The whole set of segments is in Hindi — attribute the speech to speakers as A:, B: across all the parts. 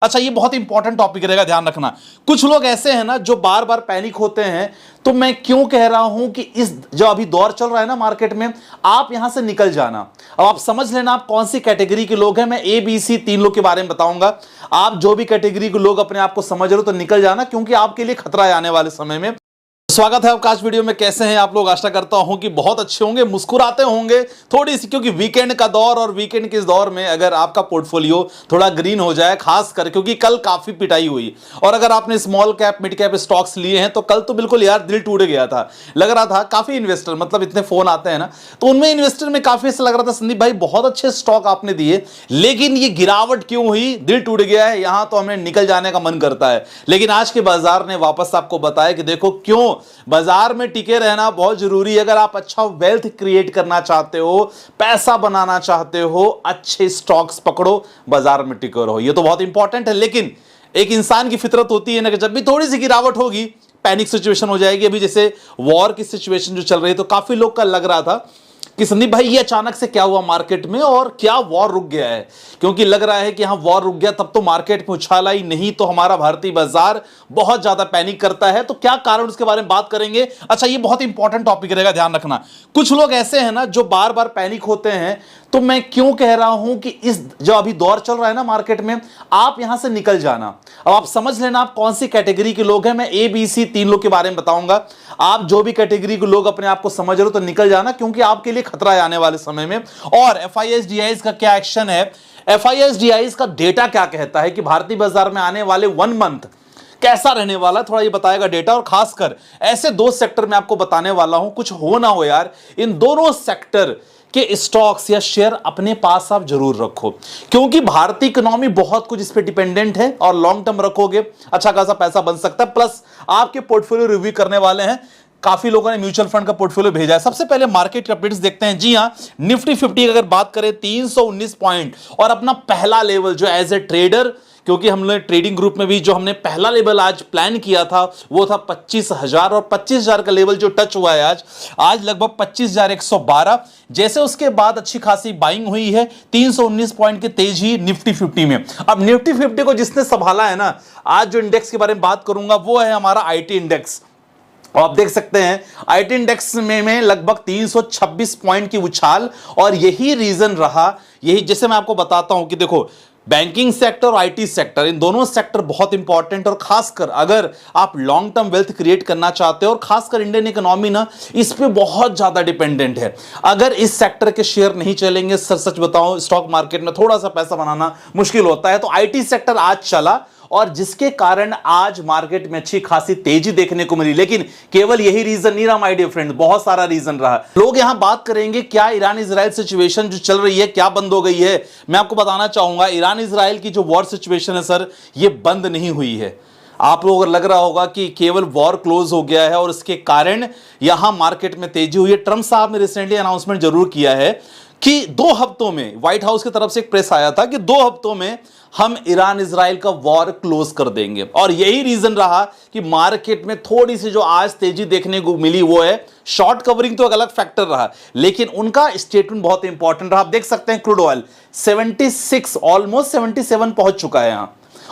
A: अच्छा, ये बहुत इंपॉर्टेंट टॉपिक रहेगा, ध्यान रखना। कुछ लोग ऐसे हैं ना जो बार बार पैनिक होते हैं। तो मैं क्यों कह रहा हूं कि इस जो अभी दौर चल रहा है ना मार्केट में, आप यहां से निकल जाना। अब आप समझ लेना आप कौन सी कैटेगरी के लोग हैं। मैं ए बी सी 3 लोग के बारे में बताऊंगा। आप जो भी कैटेगरी के लोग अपने आप को समझ रहे हो तो निकल जाना, क्योंकि आपके लिए खतरा है आने वाले समय में। स्वागत है आपका आज वीडियो में। कैसे हैं आप लोग? आशा करता हूं कि बहुत अच्छे होंगे, मुस्कुराते होंगे थोड़ी सी, क्योंकि वीकेंड का दौर, और वीकेंड के इस दौर में अगर आपका पोर्टफोलियो थोड़ा ग्रीन हो जाए, खास कर क्योंकि कल काफी पिटाई हुई, और अगर आपने small cap mid cap stocks लिए हैं तो कल तो बिल्कुल यार दिल टूट गया था। लग रहा था काफी इन्वेस्टर, मतलब इतने फोन आते हैं ना, तो उनमें इन्वेस्टर में काफी ऐसा लग रहा था संदीप भाई बहुत अच्छे स्टॉक आपने दिए, लेकिन ये गिरावट क्यों हुई, दिल टूट गया है, यहां तो हमें निकल जाने का मन करता है। लेकिन आज के बाजार ने वापस आपको बताया कि देखो क्यों बाजार में टिके रहना बहुत जरूरी है। अगर आप अच्छा वेल्थ क्रिएट करना चाहते हो, पैसा बनाना चाहते हो, अच्छे स्टॉक्स पकड़ो, बाजार में टिके रहो, ये तो बहुत इंपॉर्टेंट है। लेकिन एक इंसान की फितरत होती है ना कि जब भी थोड़ी सी गिरावट होगी पैनिक सिचुएशन हो जाएगी। अभी जैसे वॉर की सिचुएशन जो चल रही है, तो काफी लोग का लग रहा था कि संदीप भाई ये अचानक से क्या हुआ मार्केट में, और क्या वॉर रुक गया है, क्योंकि लग रहा है कि हाँ वॉर रुक गया तब तो मार्केट में उछाला ही नहीं, तो हमारा भारतीय बाजार बहुत ज्यादा पैनिक करता है। तो क्या कारण, उसके बारे में बात करेंगे। अच्छा, ये बहुत इंपॉर्टेंट टॉपिक रहेगा, ध्यान रखना। कुछ लोग ऐसे हैं ना जो बार बार पैनिक होते हैं। तो मैं क्यों कह रहा हूं कि इस जो अभी दौर चल रहा है ना मार्केट में, आप यहां से निकल जाना। अब आप समझ लेना आप कौन सी कैटेगरी के लोग हैं। मैं ए बी सी 3 लोग के बारे में बताऊंगा। आप जो भी कैटेगरी के लोग अपने आप को समझ रहे हो तो निकल जाना, क्योंकि आपके लिए खतरा है आने वाले समय में। और FIS-DIS का क्या एक्शन है, FIS-DIS का डेटा क्या कहता है कि भारतीय बाजार में आने वाले 1 मंथ कैसा रहने वाला है, थोड़ा ये बताएगा डेटा। और खासकर ऐसे 2 सेक्टर में आपको बताने वाला हूं, कुछ हो ना हो यार, इन दोनों सेक्टर के स्टॉक्स या शेयर अपने पास आप जरूर रखो, क्योंकि भारतीय इकोनॉमी बहुत कुछ इस पे डिपेंडेंट है, और लॉन्ग टर्म रखोगे अच्छा खासा पैसा बन सकता है। प्लस आपके पोर्टफोलियो रिव्यू करने वाले हैं, काफी लोगों ने म्यूचुअल फंड का पोर्टफोलियो भेजा है। सबसे पहले मार्केट अपडेट्स देखते हैं। जी हां, निफ्टी 50 की अगर बात करें 319 पॉइंट, और अपना पहला लेवल जो एज ए ट्रेडर, क्योंकि हमने ट्रेडिंग ग्रुप में भी जो हमने पहला लेवल आज प्लान किया था वो था 25,000, और 25,000 का लेवल जो टच हुआ है आज लगभग 25,112। जैसे उसके बाद अच्छी खासी बाइंग हुई है, 319 पॉइंट की तेजी निफ्टी 50 में। अब निफ्टी 50 को जिसने संभाला है ना, आज जो इंडेक्स के बारे में बात करूंगा वो है हमारा IT इंडेक्स। और आप देख सकते हैं IT इंडेक्स में लगभग 326 पॉइंट की उछाल, और यही रीजन रहा। यही जैसे मैं आपको बताता हूं कि देखो बैंकिंग सेक्टर और IT सेक्टर, इन दोनों सेक्टर बहुत इंपॉर्टेंट, और खासकर अगर आप लॉन्ग टर्म वेल्थ क्रिएट करना चाहते हो, और खासकर इंडियन इकोनॉमी ना इस पे बहुत ज्यादा डिपेंडेंट है। अगर इस सेक्टर के शेयर नहीं चलेंगे, सच बताऊं स्टॉक मार्केट में थोड़ा सा पैसा बनाना मुश्किल होता है। तो IT सेक्टर आज चला, और जिसके कारण आज मार्केट में अच्छी खासी तेजी देखने को मिली। लेकिन केवल यही रीजन नहीं रहा माय डियर फ्रेंड, बहुत सारा रीजन रहा। लोग यहां बात करेंगे क्या ईरान इजराइल सिचुएशन जो चल रही है क्या बंद हो गई है। मैं आपको बताना चाहूंगा ईरान इजराइल की जो वॉर सिचुएशन है सर, ये बंद नहीं हुई है। आप लोगों को लग रहा होगा कि केवल वॉर क्लोज हो गया है और इसके कारण यहां मार्केट में तेजी हुई है। ट्रंप साहब ने रिसेंटली अनाउंसमेंट जरूर किया है कि 2 हफ्तों में, व्हाइट हाउस की तरफ से एक प्रेस आया था कि 2 हफ्तों में हम ईरान इजराइल का वॉर क्लोज कर देंगे। और यही रीजन रहा कि मार्केट में थोड़ी सी जो आज तेजी देखने को मिली वो है शॉर्ट कवरिंग, तो एक अलग फैक्टर रहा, लेकिन उनका स्टेटमेंट बहुत इंपॉर्टेंट रहा। आप देख सकते हैं क्रूड ऑयल 76 ऑलमोस्ट 77 पहुंच चुका है यहां,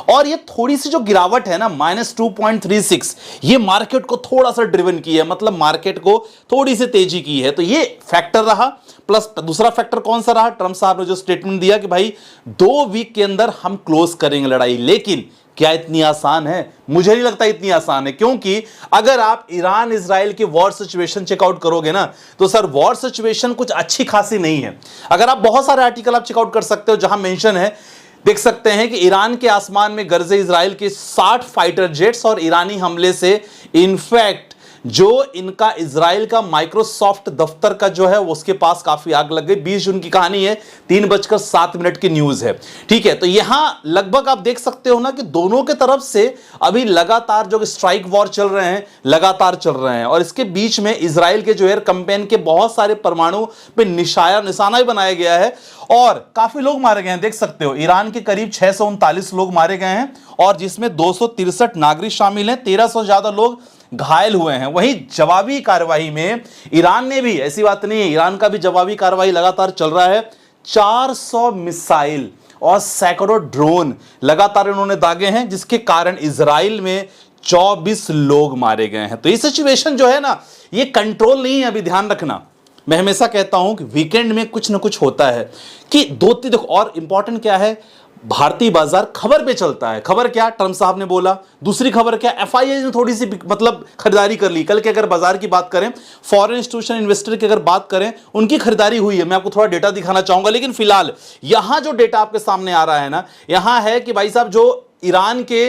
A: और ये थोड़ी सी जो गिरावट है ना -2.36, ये मार्केट को थोड़ा सा ड्रिवन की है, मतलब मार्केट को थोड़ी सी तेजी की है। तो ये फैक्टर रहा। प्लस दूसरा फैक्टर कौन सा रहा, ट्रंप साहब ने जो स्टेटमेंट दिया कि भाई 2 वीक के अंदर हम क्लोज करेंगे लड़ाई। लेकिन क्या इतनी आसान है? मुझे नहीं लगता इतनी आसान है, क्योंकि अगर आप ईरान इजराइल की वॉर सिचुएशन चेकआउट करोगे ना, तो सर वॉर सिचुएशन कुछ अच्छी खासी नहीं है। अगर आप बहुत सारे आर्टिकल आप चेकआउट कर सकते हो जहां मेंशन है, देख सकते हैं कि ईरान के आसमान में गरजे इजराइल के 60 फाइटर जेट्स, और ईरानी हमले से इनफैक्ट जो इनका इजराइल का माइक्रोसॉफ्ट दफ्तर का जो है उसके पास काफी आग लग गई। 20 जून की कहानी है, 3:07 की न्यूज है। ठीक है, तो यहां लगभग आप देख सकते हो ना कि दोनों के तरफ से अभी लगातार जो स्ट्राइक वॉर चल रहे हैं, लगातार चल रहे हैं, और इसके बीच में इजराइल के जो एयर कैंपेन के बहुत सारे परमाणु पे निशाना भी बनाया गया है, और काफी लोग मारे गए हैं। देख सकते हो ईरान के करीब 639 लोग मारे गए हैं, और जिसमें 263 नागरिक शामिल हैं, 1300 से ज्यादा लोग घायल हुए हैं। वहीं जवाबी कार्रवाई में ईरान ने भी, ऐसी बात नहीं है, ईरान का भी जवाबी कार्रवाई लगातार चल रहा है। 400 मिसाइल और सैकड़ों ड्रोन लगातार इन्होंने दागे हैं, जिसके कारण इजराइल में 24 लोग मारे गए हैं। तो ये सिचुएशन जो है ना, ये कंट्रोल नहीं है। अभी ध्यान रखना, मैं हमेशा कहता हूं कि वीकेंड में कुछ ना कुछ होता है कि दो तीन, देखो और इंपॉर्टेंट क्या है, भारतीय बाजार खबर पे चलता है। खबर क्या, ट्रंप साहब ने बोला। दूसरी खबर क्या, एफआईआई ने थोड़ी सी मतलब खरीदारी कर ली। कल के अगर बाजार की बात करें, फॉरेन इंस्टीट्यूशन इन्वेस्टर की अगर बात करें, उनकी खरीदारी हुई है। मैं आपको थोड़ा डेटा दिखाना चाहूंगा, लेकिन फिलहाल यहां जो डेटा आपके सामने आ रहा है ना, यहां है कि भाई साहब जो ईरान के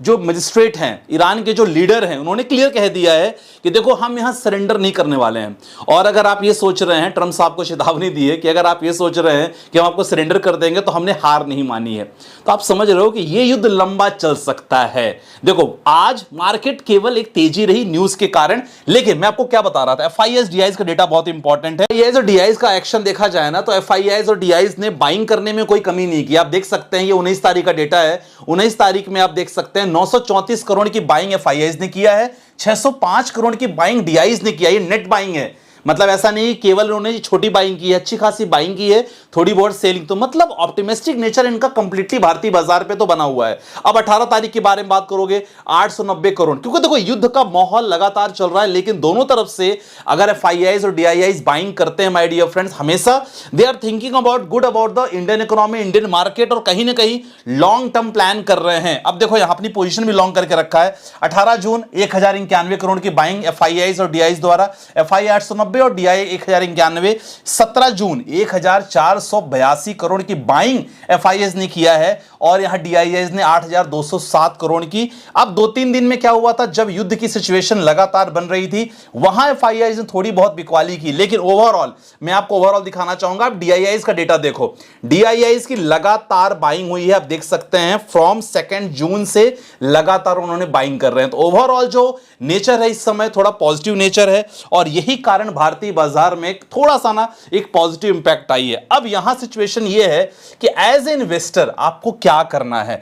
A: जो मजिस्ट्रेट हैं, ईरान के जो लीडर हैं, उन्होंने क्लियर कह दिया है कि देखो हम यहां सरेंडर नहीं करने वाले हैं। और अगर आप ये सोच रहे हैं, ट्रंप साहब को चेतावनी दी है कि अगर आप ये सोच रहे हैं कि हम आपको सरेंडर कर देंगे तो हमने हार नहीं मानी है, तो आप समझ रहे हो कि ये युद्ध लंबा चल सकता है। देखो आज मार्केट केवल एक तेजी रही न्यूज के कारण, लेकिन मैं आपको क्या बता रहा था, एफआईआईज डीआईज का डेटा बहुत इंपॉर्टेंट है। एफआईआईज और डीआईज का एक्शन देखा जाए ना, तो एफआईआईज और डीआईज ने बाइंग करने में कोई कमी नहीं की। आप देख सकते हैं, ये 19 तारीख का डेटा है। 19 तारीख में आप देख सकते हैं 934 करोड़ की बाइंग एफआईआईज ने किया है, 605 करोड़ की बाइंग डीआईज ने किया। ये नेट बाइंग है, मतलब ऐसा नहीं केवल उन्होंने छोटी बाइंग की है, अच्छी खासी बाइंग की है, थोड़ी बहुत सेलिंग। तो मतलब ऑप्टिमिस्टिक नेचर इनका कंप्लीटली भारतीय बाजार पे तो बना हुआ है। अब 18 तारीख के बारे में बात करोगे, 890 करोड़, क्योंकि देखो युद्ध का माहौल लगातार चल रहा है, लेकिन दोनों तरफ से अगर एफआईआईज और डीआईआईज बाइंग करते हैं माय डियर फ्रेंड्स, हमेशा they are thinking about good about the Indian economy, Indian market, और कहीं ना कहीं लॉन्ग टर्म प्लान कर रहे हैं। अब देखो यहां अपनी पोजीशन भी लॉन्ग करके रखा है। 18 जून 1091 करोड़ की बाइंग एफआईआईज और डीआईज द्वारा, एफआईआई 890 और डीआई 1091। 17 जून 1482 करोड़ की बाइंग एफआईआईज ने किया है, और यहां डीआईआईज ने 8207 करोड़ की। अब 2-3 दिन में क्या हुआ था, जब युद्ध की सिचुएशन लगातार बन रही थी, वहां एफआईआईज ने थोड़ी बहुत बिकवाली की, लेकिन ओवरऑल मैं आपको ओवरऑल दिखाना चाहूंगा। आप डीआईआईज का डेटा देखो, डीआईआईज की लगातार बाइंग हुई है। आप देख सकते हैं फ्रॉम 2 जून से लगातार उन्होंने बाइंग कर रहे हैं। तो ओवरऑल जो नेचर है इस समय थोड़ा पॉजिटिव नेचर है, और यही कारण भारतीय बाजार में थोड़ा सा ना एक पॉजिटिव इंपैक्ट आई है। अब यहां सिचुएशन यह है कि एज ए इन्वेस्टर आपको क्या करना है।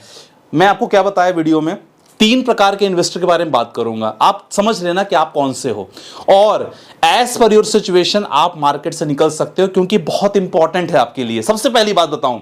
A: मैं आपको क्या बताया वीडियो में, 3 प्रकार के इन्वेस्टर के बारे में बात करूंगा। आप समझ लेना कि आप कौन से हो, और एज पर योर सिचुएशन आप मार्केट से निकल सकते हो, क्योंकि बहुत इंपॉर्टेंट है आपके लिए। सबसे पहली बात बताऊं,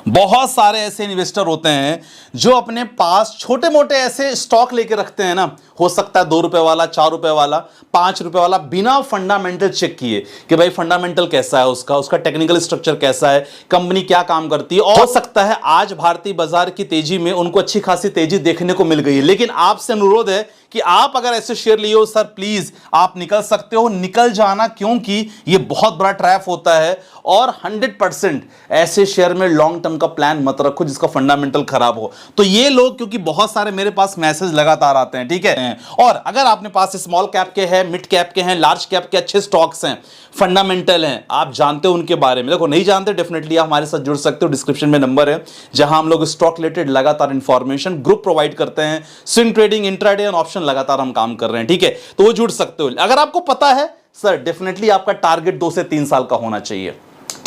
A: बहुत सारे ऐसे इन्वेस्टर होते हैं जो अपने पास छोटे मोटे ऐसे स्टॉक लेके रखते हैं ना, हो सकता है 2 रुपए वाला, 4 रुपए वाला, 5 रुपए वाला, बिना फंडामेंटल चेक किए कि भाई फंडामेंटल कैसा है, उसका टेक्निकल स्ट्रक्चर कैसा है, कंपनी क्या काम करती है। और हो सकता है आज भारतीय बाजार की तेजी में उनको अच्छी खासी तेजी देखने को मिल गई है, लेकिन आपसे अनुरोध है कि आप अगर ऐसे शेयर लिए हो सर, प्लीज आप निकल सकते हो, निकल जाना, क्योंकि ये बहुत बड़ा ट्रैप होता है। और 100% ऐसे शेयर में लॉन्ग टर्म का प्लान मत रखो जिसका फंडामेंटल खराब हो। तो ये लोग, क्योंकि बहुत सारे मेरे पास मैसेज लगातार आते हैं, ठीक है। और अगर आपने पास स्मॉल कैप के हैं, मिड कैप के हैं, लार्ज कैप के अच्छे स्टॉक्स हैं, फंडामेंटल हैं, आप जानते हो उनके बारे में, देखो नहीं जानते डेफिनेटली आप हमारे साथ जुड़ सकते हो। डिस्क्रिप्शन में नंबर है जहां हम लोग स्टॉक रिलेटेड लगातार इंफॉर्मेशन ग्रुप प्रोवाइड करते हैं। स्विंग ट्रेडिंग, इंट्राडे और ऑप्शन लगातार हम काम कर रहे हैं, ठीक है, तो वो जुड़ सकते हो। अगर आपको पता है सर, डेफिनेटली आपका टारगेट 2 से 3 साल का होना चाहिए,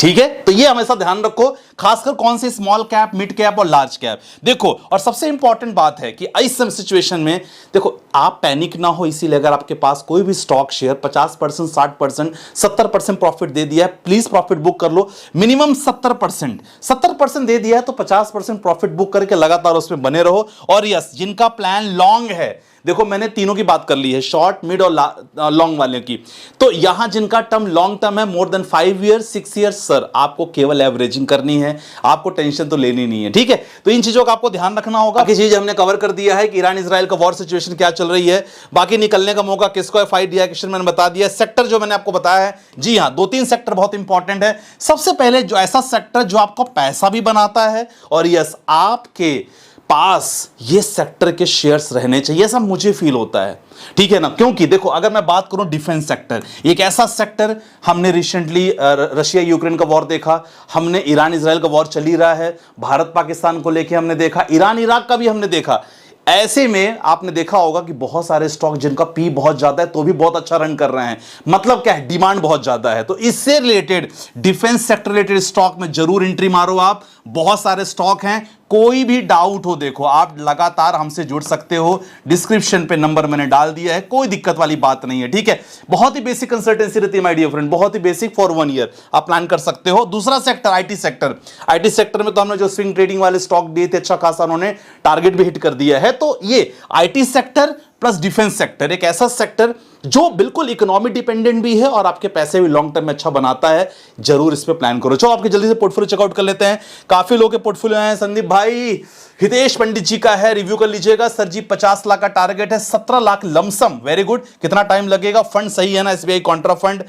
A: ठीक है। तो ये हमेशा ध्यान रखो, खासकर कौन से स्मॉल कैप, मिड कैप और लार्ज कैप। देखो, और सबसे इंपॉर्टेंट बात है कि इस सिचुएशन में देखो आप पैनिक ना हो, इसीलिए अगर आपके पास कोई भी स्टॉक शेयर 50%, 60%, 70% प्रॉफिट दे दिया है, प्लीज प्रॉफिट बुक कर लो। मिनिमम 70% दे दिया है तो 50% प्रॉफिट बुक करके लगातार उसमें बने रहो। और यस, जिनका प्लान लॉन्ग है, देखो मैंने तीनों की बात कर ली है, शॉर्ट, मिड और लॉन्ग वाले की। तो यहां जिनका टर्म लॉन्ग टर्म है, more than 5 year, 6 year, sir आपको केवल एवरेजिंग करनी है, आपको टेंशन तो लेनी नहीं है, ठीक है। तो इन चीजों का आपको ध्यान रखना होगा। बाकी चीज हमने कवर कर दिया है कि ईरान इजराइल का वॉर सिचुएशन क्या चल रही है, बाकी निकलने का मौका किसको है, फाइट डिएक्शन मैंने बता दिया। सेक्टर जो मैंने आपको बताया है, जी हां, 2-3 सेक्टर बहुत इंपॉर्टेंट है। सबसे पहले जो ऐसा सेक्टर जो आपको पैसा भी बनाता है, और यस आपके पास ये सेक्टर के शेयर्स रहने चाहिए, ऐसा मुझे फील होता है, ठीक है ना। क्योंकि देखो अगर मैं बात करूं डिफेंस सेक्टर, एक ऐसा सेक्टर, हमने रिसेंटली रशिया यूक्रेन का वॉर देखा, हमने ईरान इजराइल का वॉर चल ही रहा है, भारत पाकिस्तान को लेके हमने देखा, ईरान इराक का भी हमने देखा। ऐसे में आपने देखा होगा कि बहुत सारे स्टॉक जिनका पी बहुत ज्यादा है तो भी बहुत अच्छा रन कर रहे हैं, मतलब क्या है, डिमांड बहुत ज्यादा है। तो इससे related defence sector related stock में जरूर एंट्री मारो आप। बहुत सारे स्टॉक हैं, कोई भी डाउट हो, देखो आप लगातार हमसे जुड़ सकते हो, डिस्क्रिप्शन पे नंबर मैंने डाल दिया है, कोई दिक्कत वाली बात नहीं है, ठीक है। बहुत ही बेसिक कंसल्टेंसी रहती है माय डियर फ्रेंड, बहुत ही बेसिक, फॉर 1 ईयर आप प्लान कर सकते हो। दूसरा sector IT sector, IT sector में तो हमने जो स्विंग ट्रेडिंग वाले स्टॉक दिए थे, अच्छा खासा उन्होंने टारगेट भी हिट कर दिया है। तो ये IT sector plus defence sector, एक ऐसा सेक्टर जो बिल्कुल इकोनॉमी डिपेंडेंट भी है और आपके पैसे भी लॉन्ग टर्म में अच्छा बनाता है, जरूर इस पे प्लान करो। चलो आपके जल्दी से पोर्टफोलियो चेकआउट कर लेते हैं। काफी लोग के पोर्टफोलियो हैं, संदीप भाई, हितेश पंडित जी का है, रिव्यू कर लीजिएगा। सर जी 50 लाख का टारगेट है, 17 लाख लमसम, वेरी गुड। कितना टाइम लगेगा? फंड सही है ना, SBI contra fund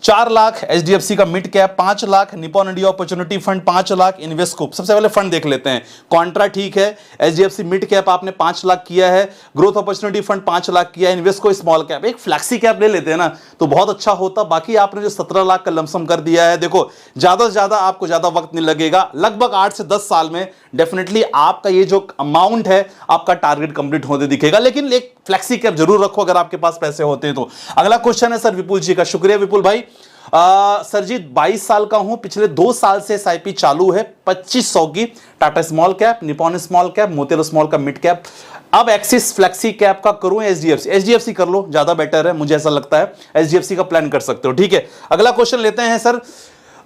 A: 4 lakh, HDFC का mid cap 5 lakh, Nippon India opportunity fund 5 lakh, Invesco. सबसे पहले फंड देख लेते हैं। कॉन्ट्रा ठीक है, एचडीएफसी मिड कैप आपने 5 लाख किया है, ग्रोथ अपॉर्चुनिटी फंड 5 लाख किया है, इन्वेस्टको स्मॉल कैप, एक फ्लैक्सी कैप ले लेते हैं ना तो बहुत अच्छा होता। बाकी आपने जो 17 लाख का लमसम कर दिया है, देखो ज्यादा से ज्यादा आपको ज्यादा वक्त नहीं लगेगा, लगभग 8 से 10 साल में डेफिनेटली आपका ये जो अमाउंट है आपका टारगेट कंप्लीट होते दिखेगा। लेकिन एक फ्लैक्सी कैप जरूर रखो अगर आपके पास पैसे होते हैं तो। अगला क्वेश्चन है सर विपुल जी का, शुक्रिया विपुल भाई। सर जी 22 साल का हूं, पिछले 2 साल से एसआईपी चालू है 2500 की, Tata small cap, Nippon small cap, Motilal small का मिड कैप। अब एक्सिस फ्लेक्सी कैप का करूं, एचडीएफसी कर लो, ज्यादा बेटर है मुझे ऐसा लगता है, एचडीएफसी का प्लान कर सकते हो, ठीक है। अगला क्वेश्चन लेते हैं सर।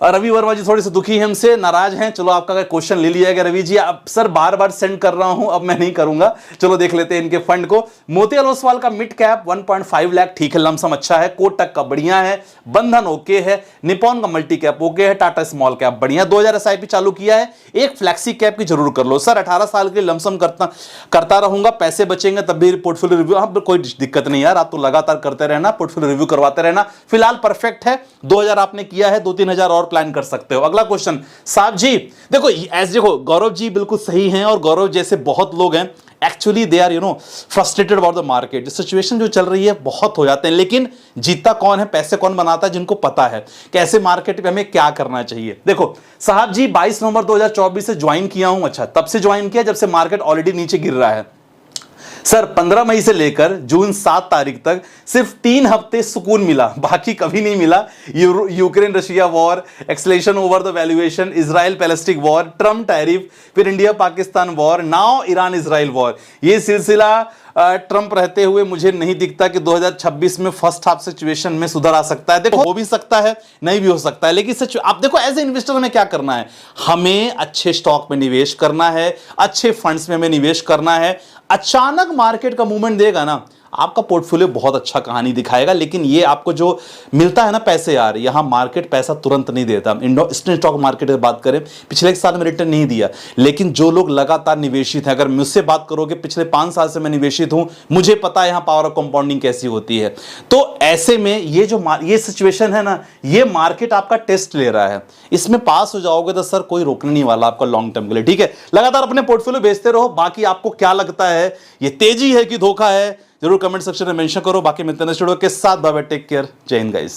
A: रवि वर्मा जी थोड़े से दुखी हैं, हमसे नाराज हैं। चलो आपका क्वेश्चन ले लिया गया रवि जी, अब सर बार बार सेंड कर रहा हूं, अब मैं नहीं करूंगा। चलो देख लेते हैं इनके फंड को। मोतीलाल ओसवाल का मिड कैप 1.5 लाख, ठीक है, लमसम अच्छा है। कोटक का बढ़िया है, बंधन ओके है, निपॉन का मल्टी कैप ओके है, टाटा स्मॉल कैप बढ़िया। 2000 एसआईपी चालू किया है, एक फ्लैक्सी कैप की जरूर कर लो सर। 18 साल के लिए लमसम करता रहूंगा, पैसे बचेंगे तब भी पोर्टफोलियो रिव्यू, हाँ कोई दिक्कत नहीं यार, आप तो लगातार करते रहना, पोर्टफोलियो रिव्यू करवाते रहना। फिलहाल परफेक्ट है, 2000 आपने किया है, 2-3 हजार और प्लान कर सकते हो। अगला क्वेश्चन साहब जी, देखो देखो गौरव जी बिल्कुल सही हैं, और गौरव जैसे बहुत लोग हैं actually they are frustrated about the market. Situation जो चल रही है बहुत हो जाते हैं, लेकिन जीतता कौन है, पैसे कौन बनाता है? जिनको पता है कैसे मार्केट में हमें क्या करना चाहिए। देखो साहब जी 22 नवंबर 2024 से ज्वाइन किया हूं, अच्छा तब से ज्वाइन किया जब से मार्केट ऑलरेडी नीचे गिर रहा है सर। 15 मई से लेकर जून 7 तारीख तक सिर्फ 3 हफ्ते सुकून मिला, बाकी कभी नहीं मिला। Ukraine Russia war, escalation over the valuation, Israel Palestine war, Trump tariff, फिर India Pakistan war, now Iran Israel war. ये सिलसिला ट्रंप रहते हुए मुझे नहीं दिखता कि 2026 में फर्स्ट हाफ सिचुएशन में सुधार आ सकता है। देखो हो भी सकता है, नहीं भी हो सकता है, लेकिन आप देखो एज ए इन्वेस्टर हमें क्या करना है, हमें अच्छे स्टॉक में निवेश करना है, अच्छे फंड्स में हमें निवेश करना है। अचानक मार्केट का मूवमेंट देगा ना, आपका पोर्टफोलियो बहुत अच्छा कहानी दिखाएगा, लेकिन ये आपको जो मिलता है ना पैसे यार, यहां मार्केट पैसा तुरंत नहीं देता। इंडियन स्टॉक मार्केट की बात करें, पिछले 1 साल में रिटर्न नहीं दिया, लेकिन जो लोग लगातार निवेशित हैं, अगर मुझसे बात करोगे पिछले 5 साल से मैं निवेशित हूं, मुझे पता है यहां पावर ऑफ कंपाउंडिंग कैसी होती है। तो ऐसे में ये सिचुएशन है ना, ये मार्केट आपका टेस्ट ले रहा है, इसमें पास हो जाओगे तो सर कोई रोकने नहीं वाला आपका लॉन्ग टर्म के लिए, ठीक है। लगातार अपने पोर्टफोलियो बेचते रहो। बाकी आपको क्या लगता है, ये तेजी है कि धोखा है, जरूर कमेंट सेक्शन में मेंशन करो। बाकी मिलते हैं नेक्स्ट वीडियो के साथ, बाय बाय, टेक केयर, जय हिंद गाइस।